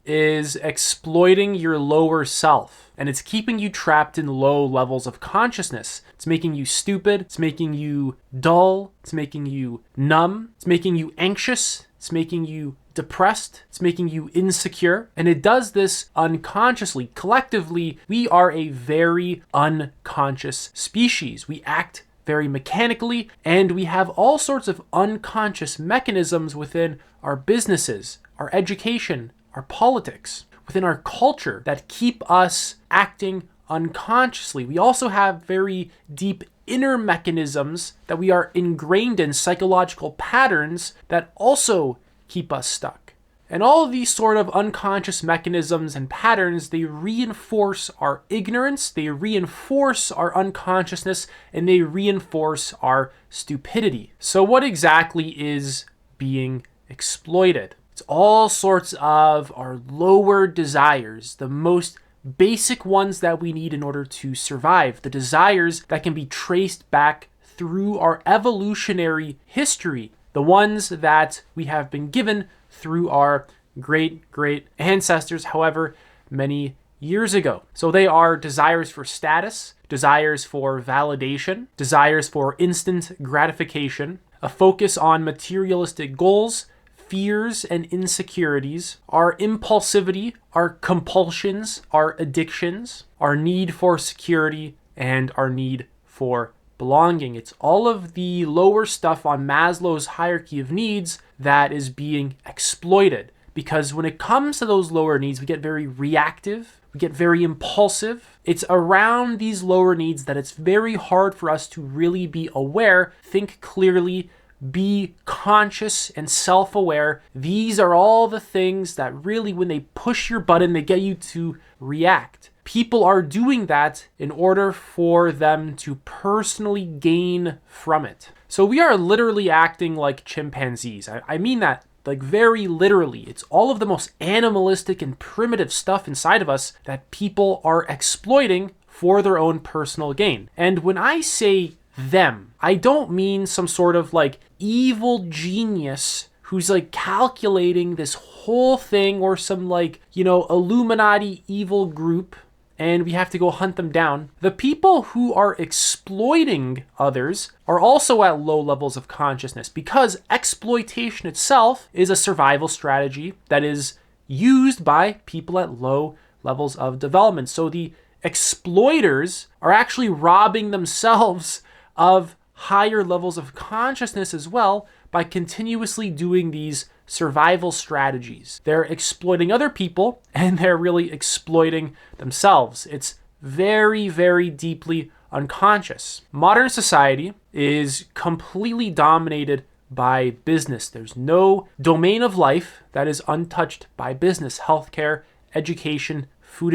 is exploiting your lower self, and it's keeping you trapped in low levels of consciousness. It's making you stupid, it's making you dull, it's making you numb, it's making you anxious, it's making you depressed, it's making you insecure, and it does this unconsciously. Collectively, we are a very unconscious species. We act very mechanically, and we have all sorts of unconscious mechanisms within our businesses, our education, our politics, within our culture that keep us acting unconsciously. We also have very deep inner mechanisms that we are ingrained in, psychological patterns that also keep us stuck. And all of these sort of unconscious mechanisms and patterns, they reinforce our ignorance, they reinforce our unconsciousness, and they reinforce our stupidity. So what exactly is being exploited? It's all sorts of our lower desires, the most basic ones that we need in order to survive, the desires that can be traced back through our evolutionary history, the ones that we have been given through our great ancestors, however many years ago. So they are desires for status, desires for validation, desires for instant gratification, a focus on materialistic goals, fears and insecurities, our impulsivity, our compulsions, our addictions, our need for security, and our need for belonging. It's all of the lower stuff on Maslow's hierarchy of needs that is being exploited. Because when it comes to those lower needs, we get very reactive, we get very impulsive. It's around these lower needs that it's very hard for us to really be aware, think clearly, be conscious and self-aware. These are all the things that really, when they push your button, they get you to react. People are doing that in order for them to personally gain from it. So we are literally acting like chimpanzees. I mean that like very literally. It's all of the most animalistic and primitive stuff inside of us that people are exploiting for their own personal gain. And when I say them, I don't mean some sort of like evil genius who's like calculating this whole thing, or some like, Illuminati evil group and we have to go hunt them down. The people who are exploiting others are also at low levels of consciousness, because exploitation itself is a survival strategy that is used by people at low levels of development. So the exploiters are actually robbing themselves of higher levels of consciousness as well by continuously doing these survival strategies. They're exploiting other people and they're really exploiting themselves. It's very, very deeply unconscious. Modern society is completely dominated by business. There's no domain of life that is untouched by business. Healthcare, education, food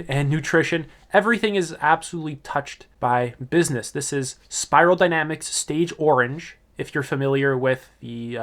and nutrition. Everything is absolutely touched by business. This is spiral dynamics, stage orange, if you're familiar with the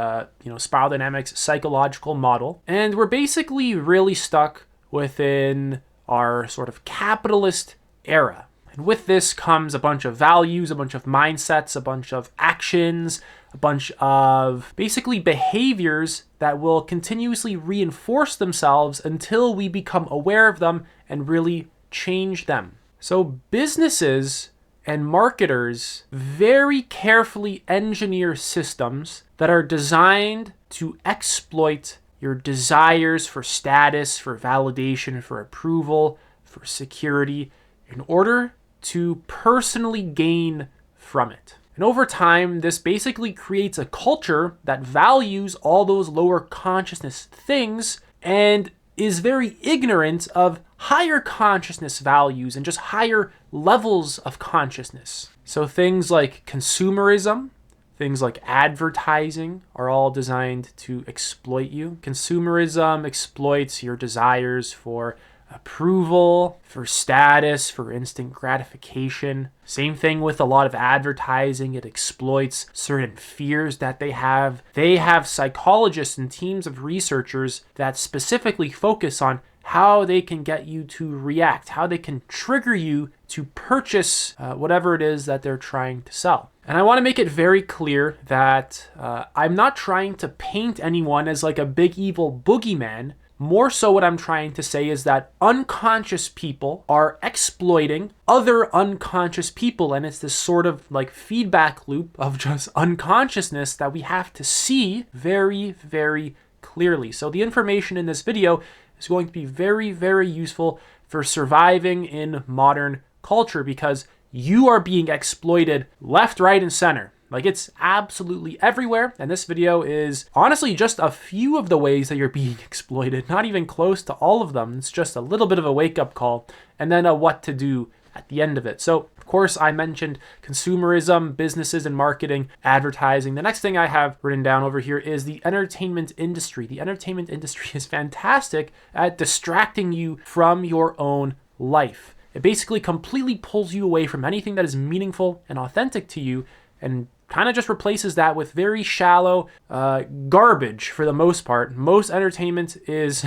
spiral dynamics psychological model. And we're basically really stuck within our sort of capitalist era. And with this comes a bunch of values, a bunch of mindsets, a bunch of actions, a bunch of basically behaviors that will continuously reinforce themselves until we become aware of them and really change them. So businesses and marketers very carefully engineer systems that are designed to exploit your desires for status, for validation, for approval, for security, in order to personally gain from it. And over time, this basically creates a culture that values all those lower consciousness things and is very ignorant of higher consciousness values and just higher levels of consciousness. So things like consumerism, things like advertising are all designed to exploit you. Consumerism exploits your desires for approval, for status, for instant gratification. Same thing with a lot of advertising. It exploits certain fears that they have. They have psychologists and teams of researchers that specifically focus on how they can get you to react, how they can trigger you to purchase whatever it is that they're trying to sell. And I want to make it very clear that I'm not trying to paint anyone as like a big evil boogeyman. More so what I'm trying to say is that unconscious people are exploiting other unconscious people, and it's this sort of like feedback loop of just unconsciousness that we have to see very, very clearly. So the information in this video is going to be very, very useful for surviving in modern culture, because you are being exploited left, right, and center. Like, it's absolutely everywhere. And this video is honestly just a few of the ways that you're being exploited, not even close to all of them. It's just a little bit of a wake-up call and then a what to do at the end of it. So, of course, I mentioned consumerism, businesses and marketing, advertising. The next thing I have written down over here is the entertainment industry. The entertainment industry is fantastic at distracting you from your own life. It basically completely pulls you away from anything that is meaningful and authentic to you, and kind of just replaces that with very shallow garbage for the most part. Most entertainment is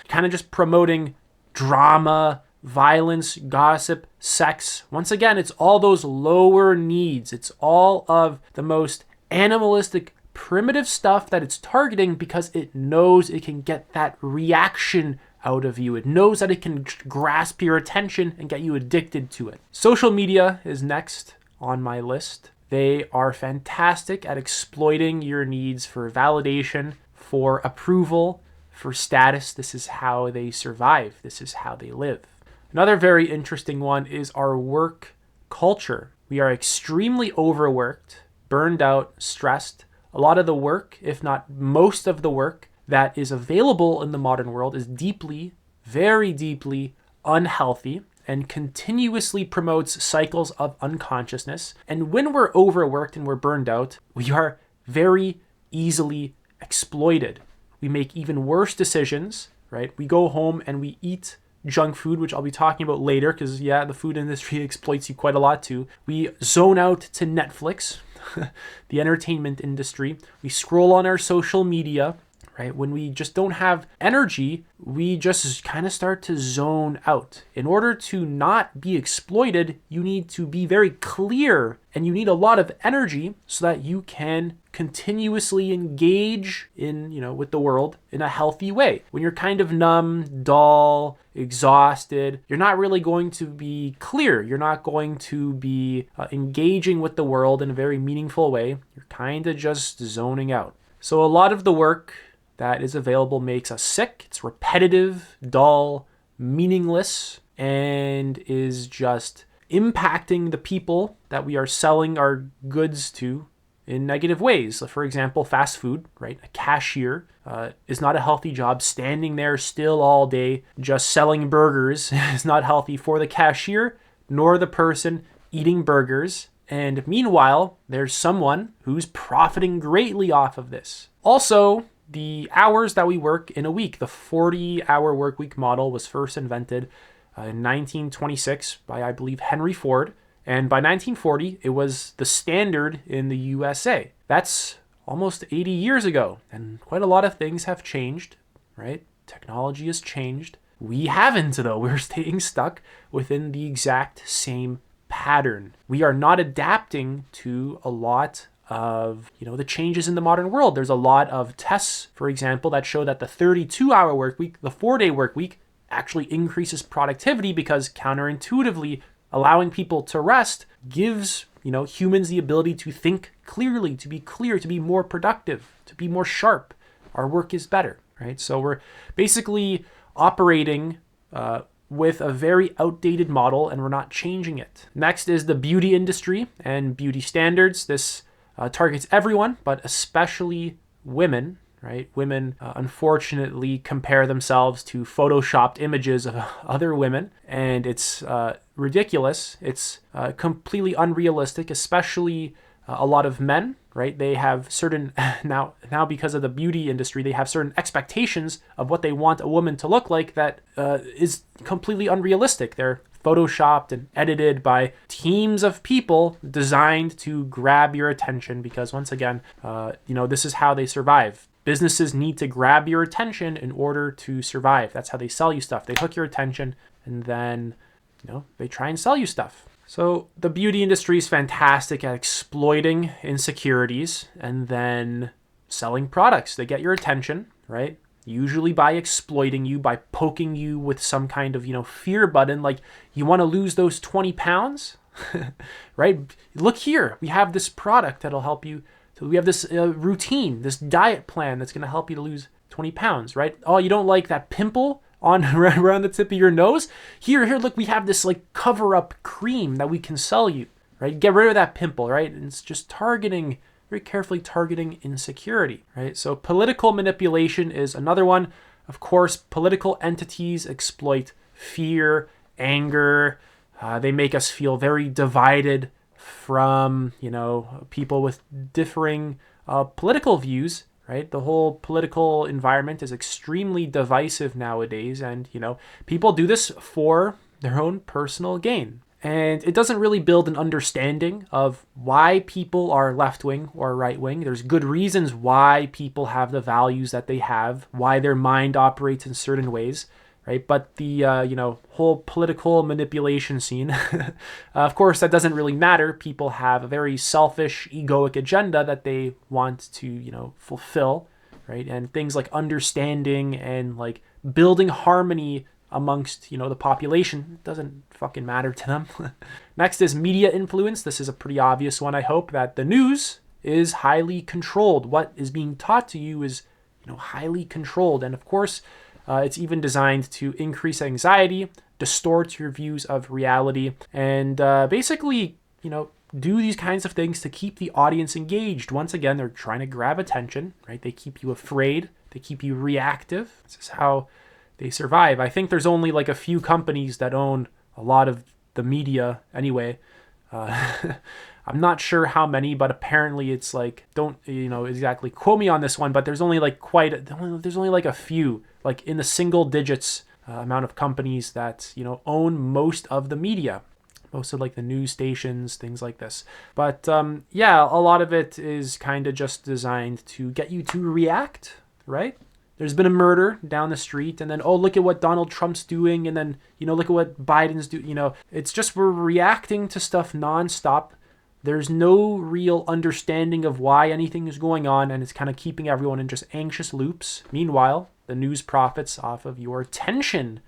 kind of just promoting drama, violence, gossip, sex. Once again, it's all those lower needs. It's all of the most animalistic, primitive stuff that it's targeting because it knows it can get that reaction out of you. It knows that it can grasp your attention and get you addicted to it. Social media is next on my list. They are fantastic at exploiting your needs for validation, for approval, for status. This is how they survive. This is how they live. Another very interesting one is our work culture. We are extremely overworked, burned out, stressed. A lot of the work, if not most of the work that is available in the modern world, is deeply, very deeply unhealthy and continuously promotes cycles of unconsciousness. And when we're overworked and we're burned out, we are very easily exploited. We make even worse decisions, right? We go home and we eat junk food, which I'll be talking about later, because yeah, the food industry exploits you quite a lot too. We zone out to Netflix, the entertainment industry. We scroll on our social media, right? When we just don't have energy, we just kind of start to zone out. In order to not be exploited, you need to be very clear and you need a lot of energy so that you can continuously engage in, with the world in a healthy way. When you're kind of numb, dull, exhausted, you're not really going to be clear. You're not going to be engaging with the world in a very meaningful way. You're kind of just zoning out. So a lot of the work that is available makes us sick. It's repetitive, dull, meaningless, and is just impacting the people that we are selling our goods to in negative ways. For example, fast food, right? A cashier is not a healthy job. Standing there still all day just selling burgers is not healthy for the cashier nor the person eating burgers. And meanwhile, there's someone who's profiting greatly off of this. Also, the hours that we work in a week, the 40-hour work week model was first invented in 1926 by, I believe, Henry Ford. And by 1940, it was the standard in the USA. That's almost 80 years ago. And quite a lot of things have changed, right? Technology has changed. We haven't, though. We're staying stuck within the exact same pattern. We are not adapting to a lot of the changes in the modern world. There's a lot of tests, for example, that show that the 32-hour work week, the 4-day work week, actually increases productivity because counterintuitively allowing people to rest gives humans the ability to think clearly, to be clear, to be more productive, to be more sharp. Our work is better, right? So we're basically operating with a very outdated model and we're not changing it. Next is the beauty industry and beauty standards. This targets everyone, but especially women, right? Women, unfortunately, compare themselves to photoshopped images of other women, and it's ridiculous. It's completely unrealistic, especially a lot of men, right? They have certain, now because of the beauty industry, they have certain expectations of what they want a woman to look like that is completely unrealistic. They're photoshopped and edited by teams of people designed to grab your attention because, once again, this is how they survive. Businesses need to grab your attention in order to survive. That's how they sell you stuff. They hook your attention and then, they try and sell you stuff. So the beauty industry is fantastic at exploiting insecurities and then selling products. They get your attention, right? usually by exploiting you, by poking you with some kind of, fear button, like, you want to lose those 20 pounds, right? Look here, we have this product that'll help you. So we have this routine, this diet plan that's going to help you to lose 20 pounds, right? Oh, you don't like that pimple on around the tip of your nose? Here, look, we have this like cover-up cream that we can sell you, right? Get rid of that pimple, right? And it's just very carefully targeting insecurity, right? So political manipulation is another one. Of course, political entities exploit fear, anger. They make us feel very divided from, people with differing political views, right? The whole political environment is extremely divisive nowadays, and, people do this for their own personal gain. And it doesn't really build an understanding of why people are left-wing or right-wing. There's good reasons why people have the values that they have, why their mind operates in certain ways, right? But the, whole political manipulation scene, of course, that doesn't really matter. People have a very selfish, egoic agenda that they want to, fulfill, right? And things like understanding and like building harmony amongst, the population doesn't fucking matter to them. Next is media influence. This is a pretty obvious one, I hope, that the news is highly controlled. What is being taught to you is, highly controlled. And of course, it's even designed to increase anxiety, distort your views of reality, and basically, do these kinds of things to keep the audience engaged. Once again, they're trying to grab attention, right? They keep you afraid. They keep you reactive. This is how they survive. I think there's only like a few companies that own a lot of the media anyway. I'm not sure how many, but apparently it's like, don't, exactly quote me on this one, but there's only like there's only like a few, like in the single digits amount of companies that, own most of the media, most of like the news stations, things like this. But yeah, a lot of it is kind of just designed to get you to react, right? There's been a murder down the street, and then, oh, look at what Donald Trump's doing, and then, look at what Biden's doing. It's just we're reacting to stuff nonstop. There's no real understanding of why anything is going on, and it's kind of keeping everyone in just anxious loops. Meanwhile, the news profits off of your attention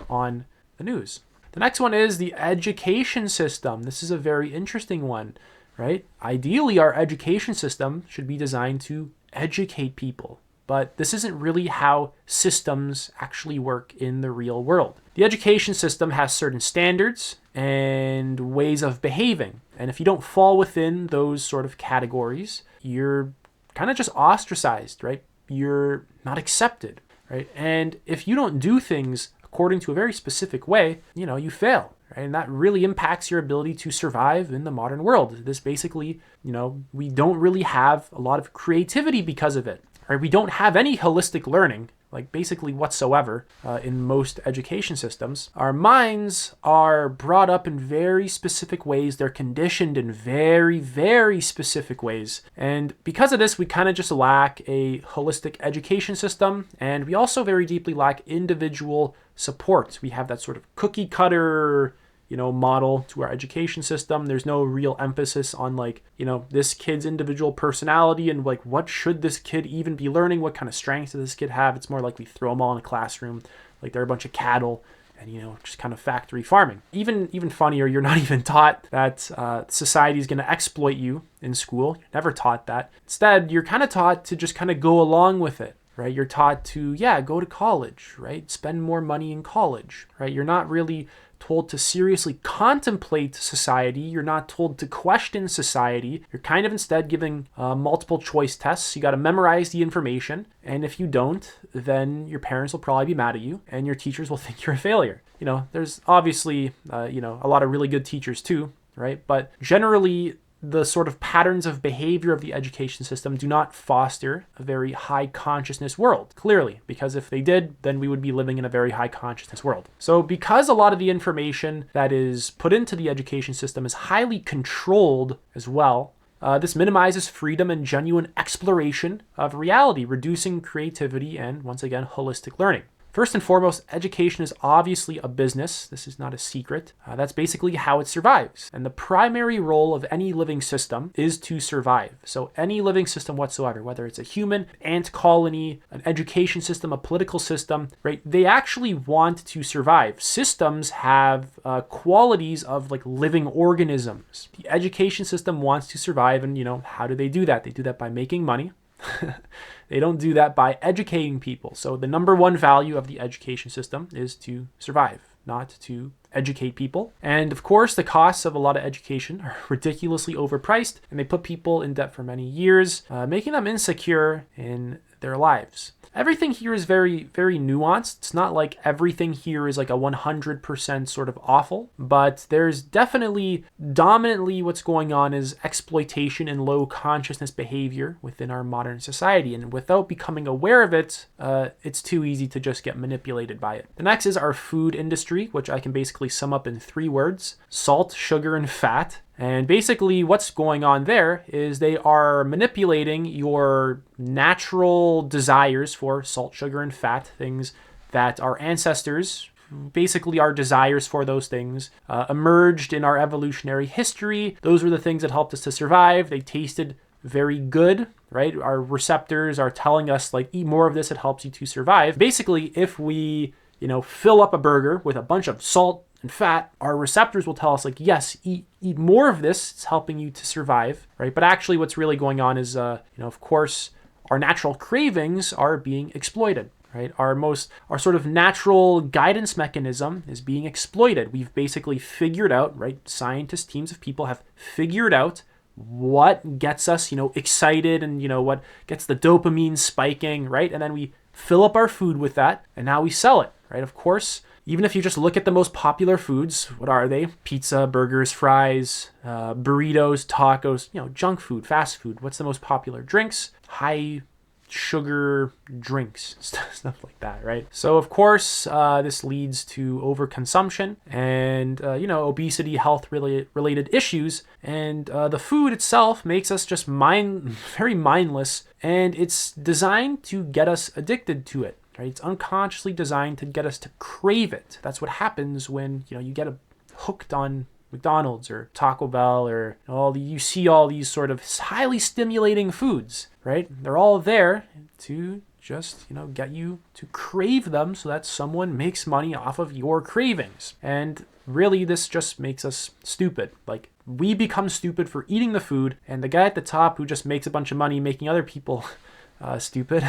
on the news. The next one is the education system. This is a very interesting one, right? Ideally, our education system should be designed to educate people. But this isn't really how systems actually work in the real world. The education system has certain standards and ways of behaving. And if you don't fall within those sort of categories, you're kind of just ostracized, right? You're not accepted, right? And if you don't do things according to a very specific way, you fail, right? And that really impacts your ability to survive in the modern world. This basically, we don't really have a lot of creativity because of it. Right? We don't have any holistic learning, like basically whatsoever, in most education systems. Our minds are brought up in very specific ways. They're conditioned in very, very specific ways. And because of this, we kind of just lack a holistic education system. And we also very deeply lack individual support. We have that sort of cookie cutter, model to our education system. There's no real emphasis on like, this kid's individual personality and like, what should this kid even be learning? What kind of strengths does this kid have? It's more like we throw them all in a classroom, like they're a bunch of cattle and, just kind of factory farming. Even funnier, you're not even taught that society is going to exploit you in school. You're never taught that. Instead, you're kind of taught to just kind of go along with it. Right? You're taught to, go to college, right? Spend more money in college, right? You're not really told to seriously contemplate society. You're not told to question society. You're kind of instead giving multiple choice tests. You got to memorize the information. And if you don't, then your parents will probably be mad at you and your teachers will think you're a failure. There's obviously, a lot of really good teachers too, right? But generally, the sort of patterns of behavior of the education system do not foster a very high consciousness world, clearly, because if they did, then we would be living in a very high consciousness world. So because a lot of the information that is put into the education system is highly controlled as well, this minimizes freedom and genuine exploration of reality, reducing creativity and, once again, holistic learning. First and foremost, education is obviously a business. This is not a secret. That's basically how it survives. And the primary role of any living system is to survive. So any living system whatsoever, whether it's a human, ant colony, an education system, a political system, right? They actually want to survive. Systems have qualities of like living organisms. The education system wants to survive, and how do they do that? They do that by making money. They don't do that by educating people. So the number one value of the education system is to survive, not to educate people. And of course, the costs of a lot of education are ridiculously overpriced, and they put people in debt for many years, making them insecure in their lives. Everything here is very, very nuanced. It's not like everything here is like a 100% sort of awful, but there's definitely dominantly what's going on is exploitation and low consciousness behavior within our modern society. And without becoming aware of it, it's too easy to just get manipulated by it. The next is our food industry, which I can basically sum up in 3 words: salt, sugar, and fat. And basically what's going on there is they are manipulating your natural desires for salt, sugar, and fat, things that our ancestors, basically our desires for those things, emerged in our evolutionary history. Those were the things that helped us to survive. They tasted very good, right? Our receptors are telling us like, eat more of this, it helps you to survive. Basically, if we, fill up a burger with a bunch of salt and fat, our receptors will tell us like, yes, eat more of this, it's helping you to survive, right? But actually what's really going on is, of course, our natural cravings are being exploited, right? Our sort of natural guidance mechanism is being exploited. We've basically figured out, right? Scientists, teams of people have figured out what gets us, excited, and, what gets the dopamine spiking, right? And then we fill up our food with that, and now we sell it, right? Of course, even if you just look at the most popular foods, what are they? Pizza, burgers, fries, burritos, tacos, junk food, fast food. What's the most popular? Drinks, high sugar drinks, stuff like that, right? So of course, this leads to overconsumption and, obesity, health related issues. And the food itself makes us just very mindless, and it's designed to get us addicted to it. Right? It's unconsciously designed to get us to crave it. That's what happens when you get hooked on McDonald's or Taco Bell or you see all these sort of highly stimulating foods, right? They're all there to just get you to crave them so that someone makes money off of your cravings. And really, this just makes us stupid. Like, we become stupid for eating the food, and the guy at the top who just makes a bunch of money making other people stupid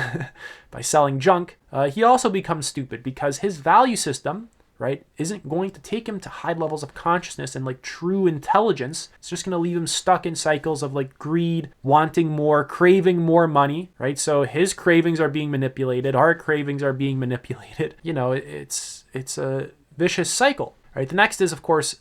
by selling junk, he also becomes stupid because his value system, right, isn't going to take him to high levels of consciousness and like true intelligence. It's just going to leave him stuck in cycles of like greed, wanting more, craving more money, right? So his cravings are being manipulated, our cravings are being manipulated. It's a vicious cycle, right? The next is, of course,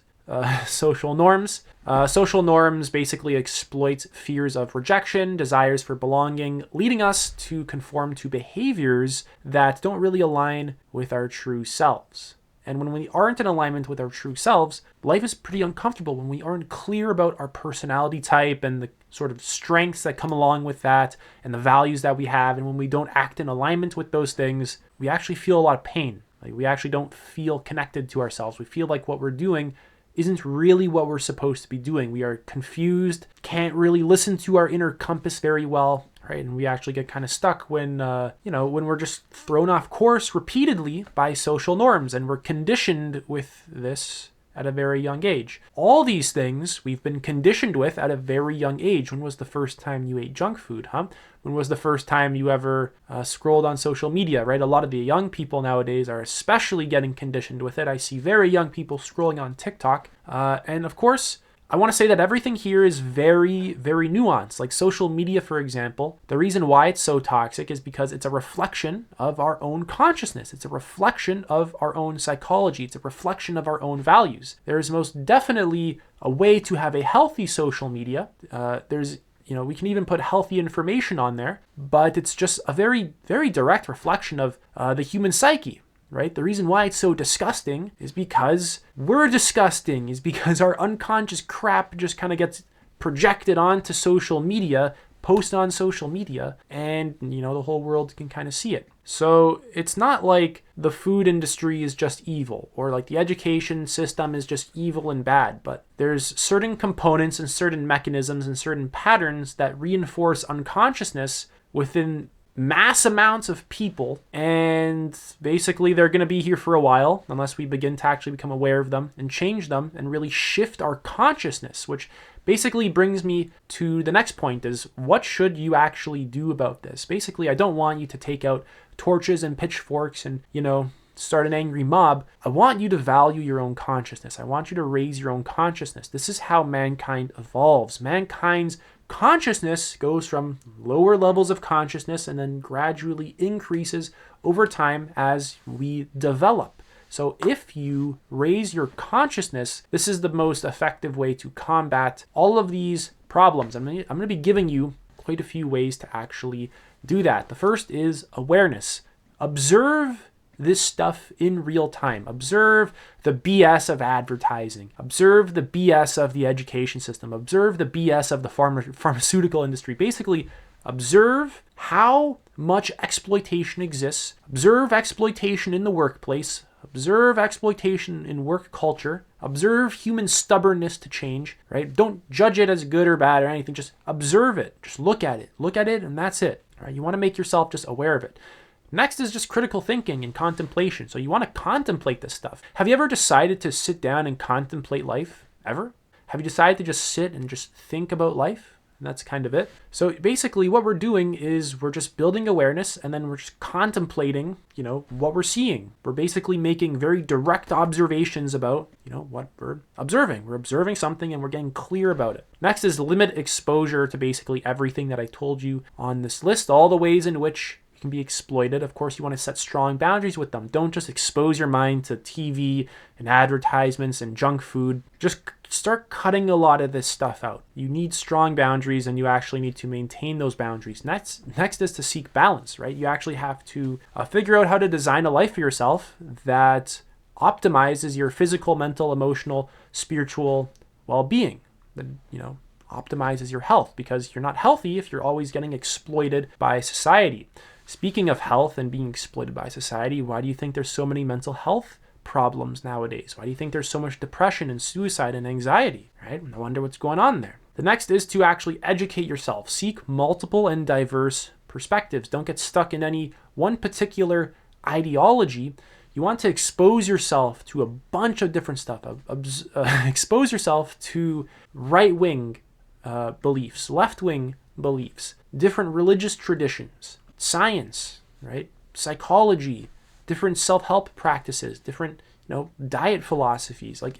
social norms. Social norms basically exploit fears of rejection, desires for belonging, leading us to conform to behaviors that don't really align with our true selves. And when we aren't in alignment with our true selves, life is pretty uncomfortable. When we aren't clear about our personality type and the sort of strengths that come along with that and the values that we have, and when we don't act in alignment with those things, we actually feel a lot of pain. Like, we actually don't feel connected to ourselves. We feel like what we're doing isn't really what we're supposed to be doing. We are confused, can't really listen to our inner compass very well, right? And we actually get kind of stuck when we're just thrown off course repeatedly by social norms, and we're conditioned with this at a very young age. All these things we've been conditioned with at a very young age. When was the first time you ate junk food, huh? When was the first time you ever scrolled on social media, right? A lot of the young people nowadays are especially getting conditioned with it. I see very young people scrolling on TikTok. And of course, I want to say that everything here is very, very nuanced. Like social media, for example, the reason why it's so toxic is because it's a reflection of our own consciousness. It's a reflection of our own psychology. It's a reflection of our own values. There's most definitely a way to have a healthy social media. We can even put healthy information on there, but it's just a very, very direct reflection of the human psyche. Right? The reason why it's so disgusting is because we're disgusting, is because our unconscious crap just kind of gets projected onto social media, posted on social media, and the whole world can kind of see it. So it's not like the food industry is just evil or like the education system is just evil and bad, but there's certain components and certain mechanisms and certain patterns that reinforce unconsciousness within mass amounts of people, and basically they're going to be here for a while unless we begin to actually become aware of them and change them and really shift our consciousness, which basically brings me to the next point is what should you actually do about this? Basically, I don't want you to take out torches and pitchforks and, start an angry mob. I want you to value your own consciousness. I want you to raise your own consciousness. This is how mankind evolves. Mankind's consciousness goes from lower levels of consciousness and then gradually increases over time as we develop. So if you raise your consciousness, this is the most effective way to combat all of these problems. I'm going to be giving you quite a few ways to actually do that. The first is awareness. Observe this stuff in real time. Observe the BS of advertising. Observe the BS of the education system. Observe the BS of the pharmaceutical industry. Basically, observe how much exploitation exists. Observe exploitation in the workplace. Observe exploitation in work culture. Observe human stubbornness to change, right? Don't judge it as good or bad or anything. Just observe it. Just look at it. Look at it, and that's it. Right? You want to make yourself just aware of it. Next is just critical thinking and contemplation. So you want to contemplate this stuff. Have you ever decided to sit down and contemplate life? Ever? Have you decided to just sit and just think about life? And that's kind of it. So basically what we're doing is we're just building awareness and then we're just contemplating, what we're seeing. We're basically making very direct observations about, what we're observing. We're observing something and we're getting clear about it. Next is limit exposure to basically everything that I told you on this list, all the ways in which can be exploited. Of course, you want to set strong boundaries with them. Don't just expose your mind to TV and advertisements and junk food. Just start cutting a lot of this stuff out. You need strong boundaries and you actually need to maintain those boundaries. Next is to seek balance, right? You actually have to figure out how to design a life for yourself that optimizes your physical, mental, emotional, spiritual well-being. That, optimizes your health, because you're not healthy if you're always getting exploited by society. Speaking of health and being exploited by society, why do you think there's so many mental health problems nowadays? Why do you think there's so much depression and suicide and anxiety, right? I wonder what's going on there. The next is to actually educate yourself. Seek multiple and diverse perspectives. Don't get stuck in any one particular ideology. You want to expose yourself to a bunch of different stuff. Expose yourself to right-wing beliefs, left-wing beliefs, different religious traditions, science, right? Psychology, different self-help practices, different, diet philosophies. Like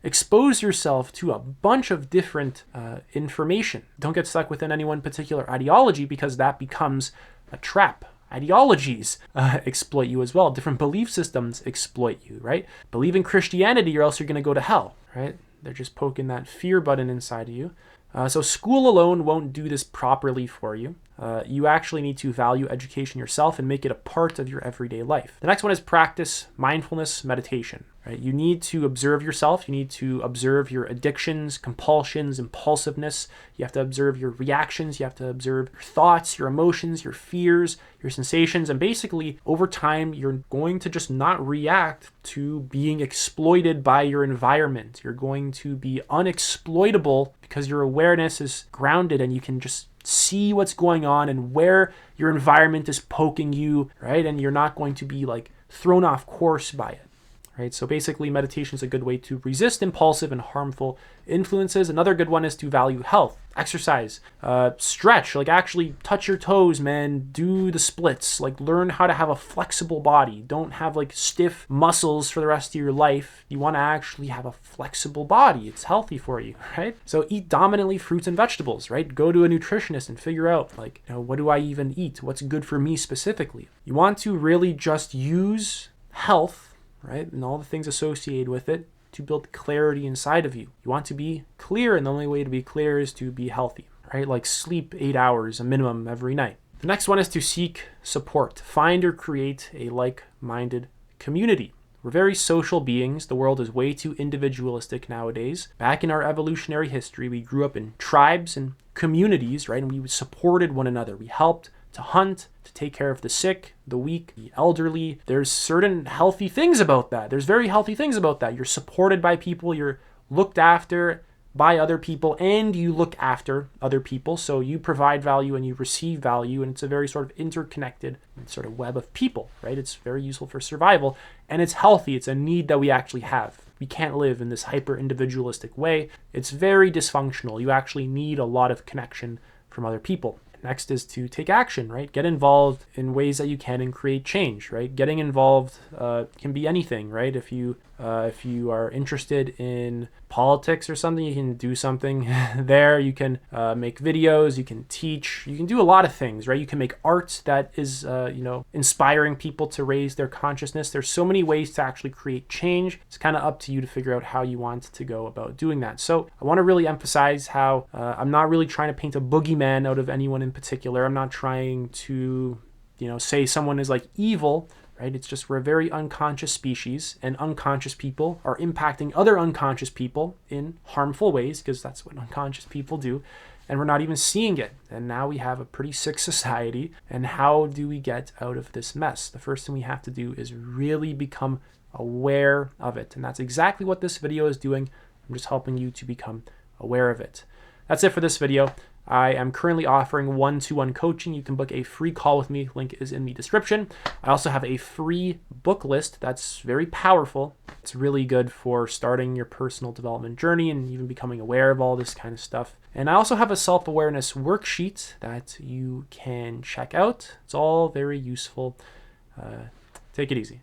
expose yourself to a bunch of different information. Don't get stuck within any one particular ideology, because that becomes a trap. Ideologies exploit you as well. Different belief systems exploit you, right? Believe in Christianity or else you're going to go to hell, right? They're just poking that fear button inside of you. So school alone won't do this properly for you. You actually need to value education yourself and make it a part of your everyday life. The next one is practice mindfulness meditation. Right? You need to observe yourself. You need to observe your addictions, compulsions, impulsiveness. You have to observe your reactions. You have to observe your thoughts, your emotions, your fears, your sensations. And basically, over time, you're going to just not react to being exploited by your environment. You're going to be unexploitable because your awareness is grounded and you can just see what's going on and where your environment is poking you, right? And you're not going to be thrown off course by it. Right? So basically, meditation is a good way to resist impulsive and harmful influences. Another good one is to value health, exercise, stretch, actually touch your toes, man, do the splits, learn how to have a flexible body. Don't have stiff muscles for the rest of your life. You want to actually have a flexible body. It's healthy for you, right? So eat dominantly fruits and vegetables, right? Go to a nutritionist and figure out what do I even eat? What's good for me specifically? You want to really just use health, right, and all the things associated with it to build clarity inside of you. You want to be clear, and the only way to be clear is to be healthy, right? Sleep 8 hours, a minimum every night. The next one is to seek support. Find or create a like-minded community. We're very social beings. The world is way too individualistic nowadays. Back in our evolutionary history, we grew up in tribes and communities, right? And we supported one another. We helped to hunt, to take care of the sick, the weak, the elderly. There's certain healthy things about that. There's very healthy things about that. You're supported by people, you're looked after by other people, and you look after other people. So you provide value and you receive value, and it's a very sort of interconnected sort of web of people, right? It's very useful for survival, and it's healthy. It's a need that we actually have. We can't live in this hyper individualistic way. It's very dysfunctional. You actually need a lot of connection from other people. Next is to take action, right? Get involved in ways that you can and create change, right? Getting involved can be anything, right? If you are interested in politics or something, you can do something there. You can make videos, you can teach, you can do a lot of things, right? You can make art that is, inspiring people to raise their consciousness. There's so many ways to actually create change. It's kind of up to you to figure out how you want to go about doing that. So I want to really emphasize how I'm not really trying to paint a boogeyman out of anyone in particular. I'm not trying to, say someone is like evil. Right? It's just we're a very unconscious species, and unconscious people are impacting other unconscious people in harmful ways, because that's what unconscious people do, and we're not even seeing it. And now we have a pretty sick society, and how do we get out of this mess? The first thing we have to do is really become aware of it, and that's exactly what this video is doing. I'm just helping you to become aware of it. That's it for this video. I am currently offering one-to-one coaching. You can book a free call with me. Link is in the description. I also have a free book list that's very powerful. It's really good for starting your personal development journey and even becoming aware of all this kind of stuff. And I also have a self-awareness worksheet that you can check out. It's all very useful. Take it easy.